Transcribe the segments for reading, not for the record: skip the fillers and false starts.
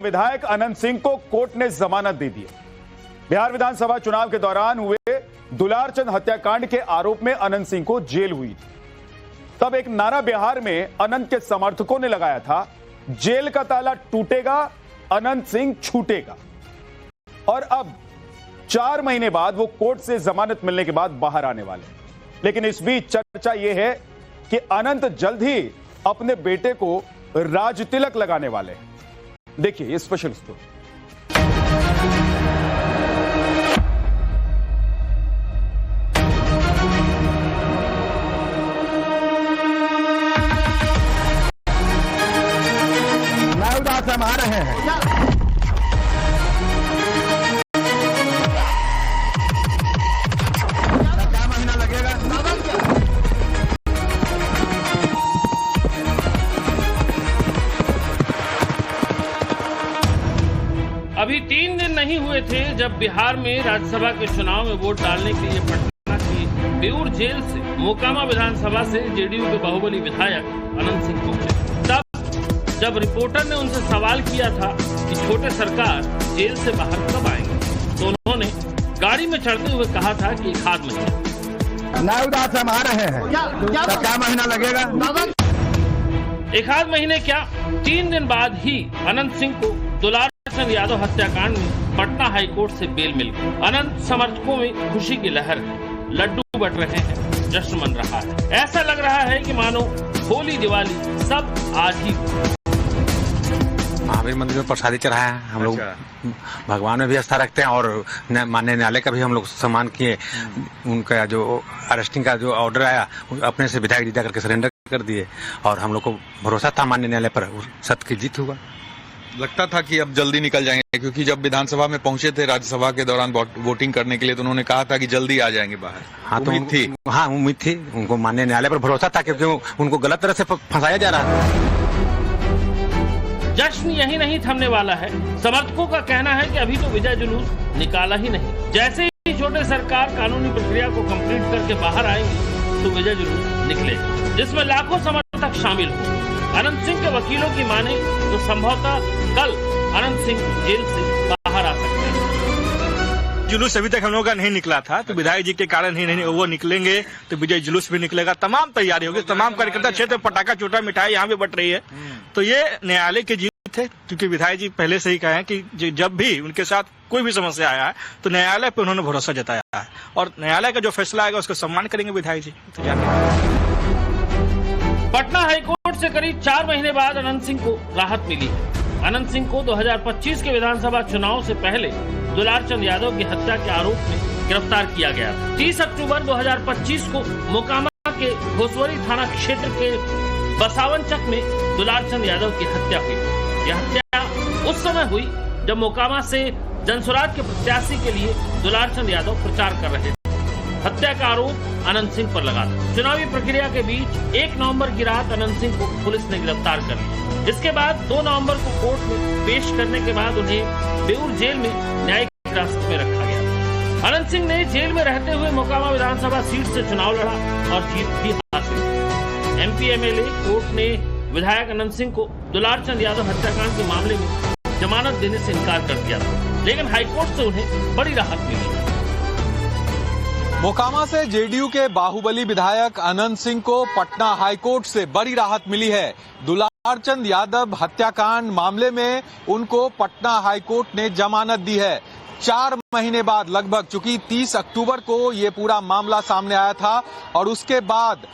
विधायक अनंत सिंह को कोर्ट ने जमानत दे दी। बिहार विधानसभा चुनाव के दौरान हुए दुलारचंद हत्याकांड के आरोप में अनंत सिंह को जेल हुई थी। तब एक नारा बिहार में अनंत के समर्थकों ने लगाया था, जेल का ताला टूटेगा, अनंत सिंह छूटेगा। और अब 4 महीने बाद वो कोर्ट से जमानत मिलने के बाद बाहर आने वाले। लेकिन इस बीच चर्चा यह है कि अनंत जल्द ही अपने बेटे को राज तिलक लगाने वाले हैं। देखिए ये स्पेशल स्टोरी। हम आ रहे हैं। क्या महीना लगेगा? अभी 3 दिन नहीं हुए थे जब बिहार में राज्यसभा के चुनाव में वोट डालने के लिए पटना की बेऊर जेल से मोकामा विधानसभा से जेडीयू के बाहुबली विधायक अनंत सिंह पहुंचे। तब जब रिपोर्टर ने उनसे सवाल किया था कि छोटे सरकार जेल से बाहर कब आएंगे, तो उन्होंने गाड़ी में चढ़ते हुए कहा था कि 1 आध महीना। नाउदास हम आ रहे हैं। क्या महीना लगेगा? 1 आध महीने क्या, 3 दिन बाद ही अनंत सिंह को दुलारचंद यादव हत्याकांड में पटना हाईकोर्ट से बेल मिल गई। अनंत समर्थकों में खुशी की लहर है, लड्डू बट रहे हैं, जश्न मन रहा है। ऐसा लग रहा है कि मानो होली दिवाली सब आज ही। महावीर मंदिर में प्रसादी चढ़ाया है। हम लोग भगवान में भी आस्था रखते हैं और माननीय न्यायालय का भी हम लोग सम्मान किए। उनका जो अरेस्टिंग का जो ऑर्डर आया अपने से विधायक जी जाकर के सरेंडर कर दिए और हम लोग को भरोसा था माननीय न्यायालय पर, सत्य की जीत हुआ। लगता था कि अब जल्दी निकल जाएंगे, क्योंकि जब विधानसभा में पहुंचे थे राज्यसभा के दौरान वोटिंग करने के लिए, तो उन्होंने कहा था कि जल्दी आ जाएंगे बाहर। हाँ, तो उम्मीद थी। हाँ, उम्मीद थी। उनको माननीय न्यायालय पर भरोसा था क्योंकि उनको गलत तरह से फंसाया जा रहा था। जश्न यही नहीं थमने वाला है। समर्थकों का कहना है कि अभी तो विजय जुलूस निकाला ही नहीं। जैसे ही छोटे सरकार कानूनी प्रक्रिया को कंप्लीट करके बाहर आएंगे तो विजय जुलूस निकलेगा, जिसमें लाखों समर्थक शामिल हों। अनंत सिंह के वकीलों की माने तो संभवतः कल अनंत सिंह जेल से बाहर आ सकते हैं। जुलूस अभी तक हम लोगों का नहीं निकला था, तो विधायक जी के कारण ही नहीं, वो निकलेंगे तो विजय जुलूस भी निकलेगा। तमाम तैयारी होगी, तमाम कार्यकर्ता क्षेत्र में पटाखा छोटा मिठाई यहाँ भी बट रही है। तो ये न्यायालय की जीत है, क्योंकि विधायक जी पहले से ही कहे हैं कि जब भी उनके साथ कोई भी समस्या आया है तो न्यायालय पे उन्होंने भरोसा जताया है और न्यायालय का जो फैसला आएगा उसका सम्मान करेंगे विधायक जी। पटना हाईकोर्ट से करीब 4 महीने बाद अनंत सिंह को राहत मिली है। अनंत सिंह को 2025 के विधानसभा चुनाव से पहले दुलारचंद यादव की हत्या के आरोप में गिरफ्तार किया गया था। 30 अक्टूबर 2025 को मोकामा के घोसवरी थाना क्षेत्र के बसावनचक में दुलारचंद यादव की हत्या हुई। यह हत्या उस समय हुई जब मोकामा से जनसुराज के प्रत्याशी के लिए दुलारचंद यादव प्रचार कर रहे थे। हत्या का आरोप अनंत सिंह पर लगा था। चुनावी प्रक्रिया के बीच 1 नवंबर की रात अनंत सिंह को पुलिस ने गिरफ्तार कर लिया। इसके बाद 2 नवंबर को कोर्ट में पेश करने के बाद उन्हें बेऊर जेल में न्यायिक हिरासत में रखा गया। अनंत सिंह ने जेल में रहते हुए मोकामा विधानसभा सीट से चुनाव लड़ा और जीत भी हासिल की। MP-MLA कोर्ट ने विधायक अनंत सिंह को दुलारचंद यादव हत्याकांड के मामले में जमानत देने से इनकार कर दिया था, लेकिन हाईकोर्ट से उन्हें बड़ी राहत मिली। मोकामा से जेडीयू के बाहुबली विधायक अनंत सिंह को पटना हाईकोर्ट से बड़ी राहत मिली है। दुलारचंद यादव हत्याकांड मामले में उनको पटना हाईकोर्ट ने जमानत दी है। 4 महीने बाद लगभग, चूंकि 30 अक्टूबर को ये पूरा मामला सामने आया था और उसके बाद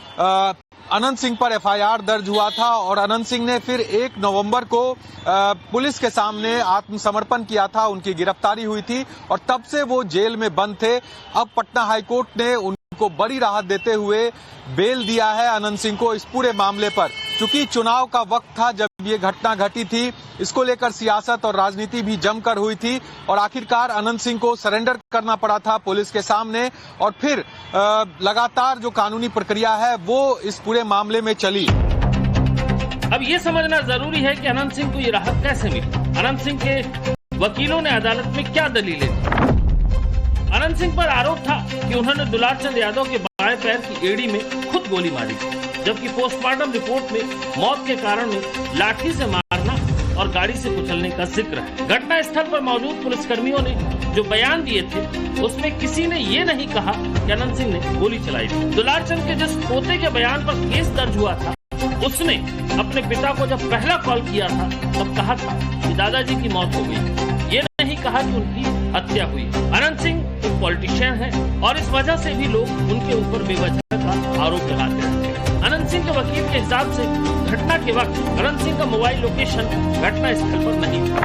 अनंत सिंह पर FIR दर्ज हुआ था और अनंत सिंह ने फिर 1 नवंबर को पुलिस के सामने आत्मसमर्पण किया था। उनकी गिरफ्तारी हुई थी और तब से वो जेल में बंद थे। अब पटना हाईकोर्ट ने उनको बड़ी राहत देते हुए बेल दिया है अनंत सिंह को इस पूरे मामले पर। चूंकि चुनाव का वक्त था जब ये घटना घटी थी, इसको लेकर सियासत और राजनीति भी जमकर हुई थी और आखिरकार अनंत सिंह को सरेंडर करना पड़ा था पुलिस के सामने और फिर लगातार जो कानूनी प्रक्रिया है वो इस पूरे मामले में चली। अब ये समझना जरूरी है कि अनंत सिंह को ये राहत कैसे मिली। अनंत सिंह के वकीलों ने अदालत में क्या दलीलें दी। अनंत सिंह पर आरोप था कि उन्होंने दुलारचंद यादव के बाएं पैर की एड़ी में खुद गोली मारी, जबकि पोस्टमार्टम रिपोर्ट में मौत के कारण में लाठी से मारना और गाड़ी से कुचलने का जिक्र है। घटना स्थल पर मौजूद पुलिसकर्मियों ने जो बयान दिए थे उसमें किसी ने ये नहीं कहा कि अनंत सिंह ने गोली चलाई थी। दुलारचंद के जिस पोते के बयान पर केस दर्ज हुआ था उसने अपने पिता को जब पहला कॉल किया था तब कहा था कि दादाजी की मौत हो गई, ये नहीं कहा कि उनकी हत्या हुई। अनंत सिंह एक पॉलिटिशियन है और इस वजह से भी लोग उनके ऊपर बेवजह का आरोप लगाते रहते हैं। अनंत सिंह के वकील के हिसाब से घटना के वक्त अनंत सिंह का मोबाइल लोकेशन घटना स्थल पर नहीं था।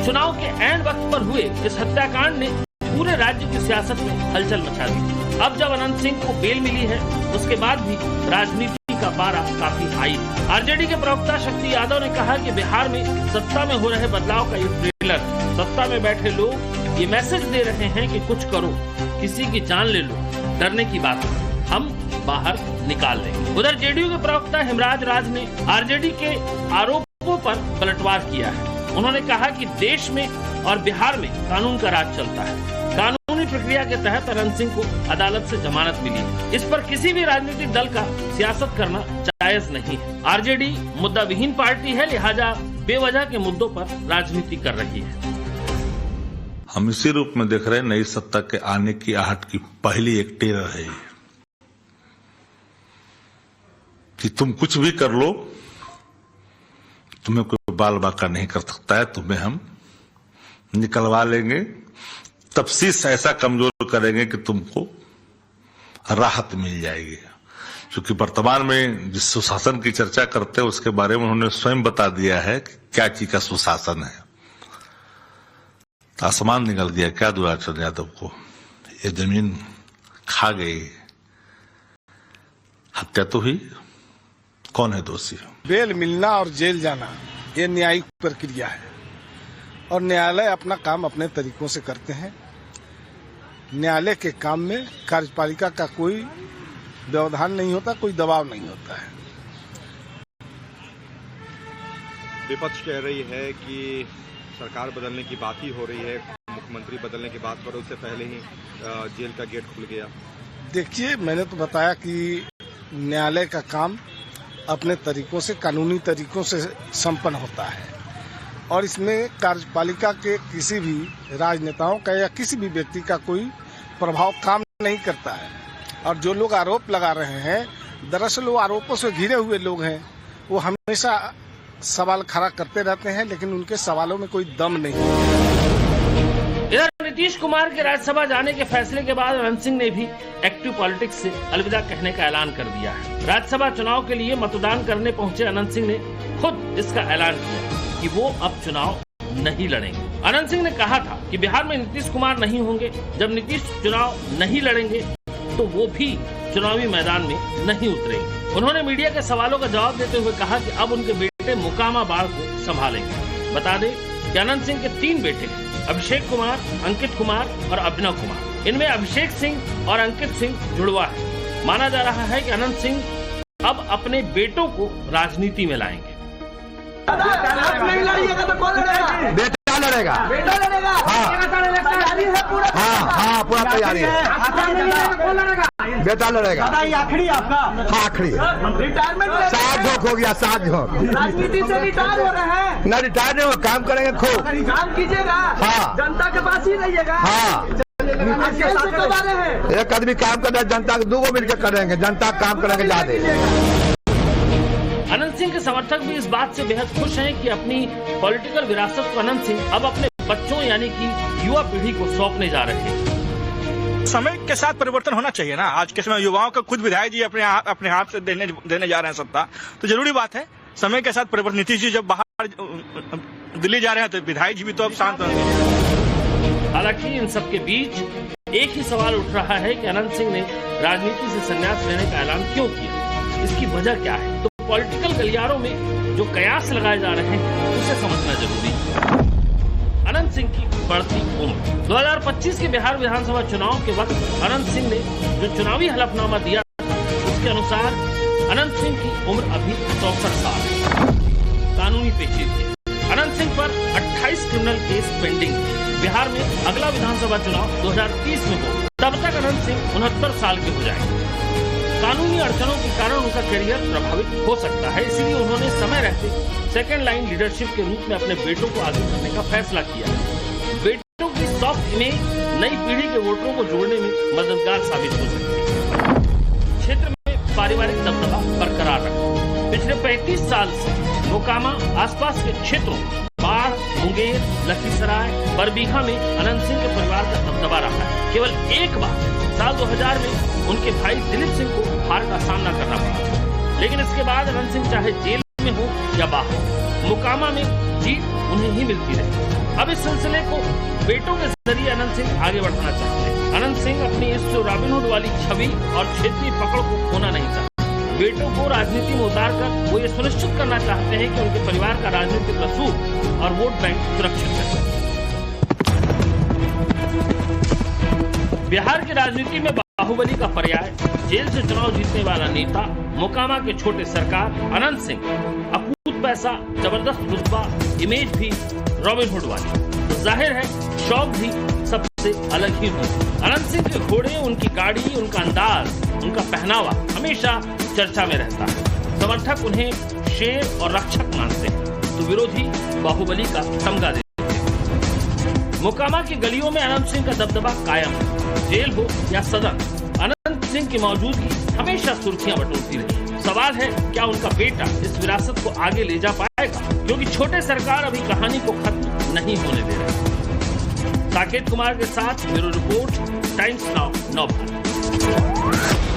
चुनाव के ऐन वक्त पर हुए इस हत्याकांड ने पूरे राज्य की सियासत में हलचल मचा दी। अब जब अनंत सिंह को बेल मिली है उसके बाद भी राजनीति का पारा काफी हाई है। आरजेडी के प्रवक्ता शक्ति यादव ने कहा कि बिहार में सत्ता में हो रहे बदलाव का ये ट्रेलर, सत्ता में बैठे लोग ये मैसेज दे रहे हैं कि कुछ करो, किसी की जान ले लो, डरने की बात है, हम बाहर निकाल लेंगे। उधर जेडीयू के प्रवक्ता हेमराज राज ने आरजेडी के आरोपों पर पलटवार किया है। उन्होंने कहा कि देश में और बिहार में कानून का राज चलता है। कानूनी प्रक्रिया के तहत अनंत सिंह को अदालत से जमानत मिली है। इस पर किसी भी राजनीतिक दल का सियासत करना जायज नहीं है। आरजेडी मुद्दा विहीन पार्टी है, लिहाजा बेवजह के मुद्दों पर राजनीति कर रही है। हम इसी रूप में देख रहे हैं नई सत्ता के आने की आहट की पहली एक टेरर है कि तुम कुछ भी कर लो, तुम्हें कोई बाल बाका नहीं कर सकता है, तुम्हें हम निकलवा लेंगे, तफ्सीस ऐसा कमजोर करेंगे कि तुमको राहत मिल जाएगी। क्योंकि वर्तमान में जिस सुशासन की चर्चा करते हैं उसके बारे में उन्होंने स्वयं बता दिया है कि क्या चीज का सुशासन है। आसमान निकल गया क्या दुलारचंद यादव को, ये जमीन खा गई, हत्या तो हुई, कौन है दोषी? बेल मिलना और जेल जाना ये न्यायिक प्रक्रिया है और न्यायालय अपना काम अपने तरीकों से करते हैं। न्यायालय के काम में कार्यपालिका का कोई व्यवधान नहीं होता, कोई दबाव नहीं होता है। विपक्ष कह रही है कि सरकार बदलने की बात ही हो रही है, मुख्यमंत्री बदलने की बात करो, उससे पहले ही जेल का गेट खुल गया। देखिए, मैंने तो बताया कि न्यायालय का काम अपने तरीकों से, कानूनी तरीकों से संपन्न होता है और इसमें कार्यपालिका के किसी भी राजनेताओं का या किसी भी व्यक्ति का कोई प्रभाव काम नहीं करता है। और जो लोग आरोप लगा रहे हैं, दरअसल वो आरोपों से घिरे हुए लोग हैं, वो हमेशा सवाल खड़ा करते रहते हैं लेकिन उनके सवालों में कोई दम नहीं। इधर नीतीश कुमार के राज्यसभा जाने के फैसले के बाद अनंत सिंह ने भी एक्टिव पॉलिटिक्स से अलविदा कहने का ऐलान कर दिया है। राज्यसभा चुनाव के लिए मतदान करने पहुंचे अनंत सिंह ने खुद इसका ऐलान किया कि वो अब चुनाव नहीं लड़ेंगे। अनंत सिंह ने कहा था कि बिहार में नीतीश कुमार नहीं होंगे, जब नीतीश चुनाव नहीं लड़ेंगे तो वो भी चुनावी मैदान में नहीं उतरेंगे। उन्होंने मीडिया के सवालों का जवाब देते हुए कहा कि अब उनके बेटे मोकामा बाढ़ को संभालेंगे। बता दें कि अनंत सिंह के 3 बेटे हैं, अभिषेक कुमार, अंकित कुमार और अभिनव कुमार। इनमें अभिषेक सिंह और अंकित सिंह जुड़वा है। माना जा रहा है कि अनंत सिंह अब अपने बेटों को राजनीति में लाएंगे। बेटा लड़ेगा, बेटा लड़ेगा। हाँ, पूरा तैयारी है। बेटा लड़ेगा। आखिरी आपका? हाँ, आखिरी। रिटायरमेंट? 7 झोंक हो गया, 7 झोंक। राजनीति से रिटायर हो रहे हैं? न रिटायर नहीं हो, काम करेंगे खूब। काम कीजिएगा। हाँ। जनता के पास ही रहिएगा। हाँ। एक आदमी काम कर रहा है, जनता 2 मिलकर करेंगे, जनता काम करेंगे ज्यादा। अनंत सिंह के समर्थक भी इस बात से बेहद खुश हैं कि अपनी पॉलिटिकल विरासत को अनंत सिंह अब अपने बच्चों यानी कि युवा पीढ़ी को सौंपने जा रहे हैं। समय के साथ परिवर्तन होना चाहिए ना। आज के समय युवाओं को खुद विधायक जी अपने हाथ से देने जा रहे हैं सत्ता, तो जरूरी बात है समय के साथ परिवर्तन। नीतीश जी जब बाहर दिल्ली जा रहे हैं तो विधायक जी भी तो अब शांत होंगे। हालांकि इन सबके बीच एक ही सवाल उठ रहा है कि अनंत सिंह ने राजनीति से संन्यास लेने का ऐलान क्यों किया, इसकी वजह क्या है। तो पॉलिटिकल गलियारों में जो कयास लगाए जा रहे हैं उसे समझना जरूरी है। अनंत सिंह की बढ़ती उम्र। 2025 के बिहार विधानसभा चुनाव के वक्त अनंत सिंह ने जो चुनावी हलफनामा दिया उसके अनुसार अनंत सिंह की उम्र अभी 64 साल है। कानूनी पेचीदगी। अनंत सिंह पर 28 क्रिमिनल केस पेंडिंग। बिहार में अगला विधानसभा चुनाव 2030 में हो, तब तक अनंत सिंह 69 साल के हो जाएंगे। कानूनी अड़चनों के कारण उनका करियर प्रभावित हो सकता है, इसलिए उन्होंने समय रहते सेकेंड लाइन लीडरशिप के रूप में अपने बेटों को आगे करने का फैसला किया। बेटों की सॉफ्ट इमेज नई पीढ़ी के वोटरों को जोड़ने में मददगार साबित हो सकती है। क्षेत्र में पारिवारिक दबदबा बरकरार रखा। पिछले 35 साल से मोकामा आसपास के क्षेत्रों बाढ़, मुंगेर, लखीसराय, बरबीघा में अनंत सिंह के परिवार का दबदबा रहा है। केवल एक बार साल 2000 में उनके भाई दिलीप सिंह को हार का सामना करना पड़ा, लेकिन इसके बाद अनंत सिंह चाहे जेल में हो या बाहर, मोकामा में जीत उन्हें ही मिलती रही। अब इस सिलसिले को बेटों के जरिए अनंत सिंह आगे बढ़ाना चाहते हैं। अनंत सिंह अपनी इस रॉबिनहुड वाली छवि और क्षेत्रीय पकड़ को खोना नहीं चाहते। बेटों को राजनीति में उतारकर वो ये सुनिश्चित करना चाहते हैं कि उनके परिवार का राजनीतिक रसूख और वोट बैंक सुरक्षित रहे। बिहार की राजनीति में बाहुबली का पर्याय, जेल से चुनाव जीतने वाला नेता, मोकामा के छोटे सरकार अनंत सिंह, अकूत पैसा, जबरदस्त रुतबा, इमेज भी रॉबिनहुड वाली, तो जाहिर है शौक भी सबसे अलग ही होंगे। अनंत सिंह के घोड़े, उनकी गाड़ी, उनका अंदाज, उनका पहनावा हमेशा चर्चा में रहता है। समर्थक उन्हें शेर और रक्षक मानते हैं, तो विरोधी बाहुबली का तमगा देते हैं। मोकामा की गलियों में अनंत सिंह का दबदबा कायम है। जेल हो या सदन, अनंत सिंह की मौजूदगी हमेशा सुर्खियां बटोरती रही। सवाल है क्या उनका बेटा इस विरासत को आगे ले जा पाएगा, क्योंकि छोटे सरकार अभी कहानी को खत्म नहीं होने दे रहे। साकेत कुमार के साथ ब्यूरो रिपोर्ट, टाइम्स नाउ, नव भारत।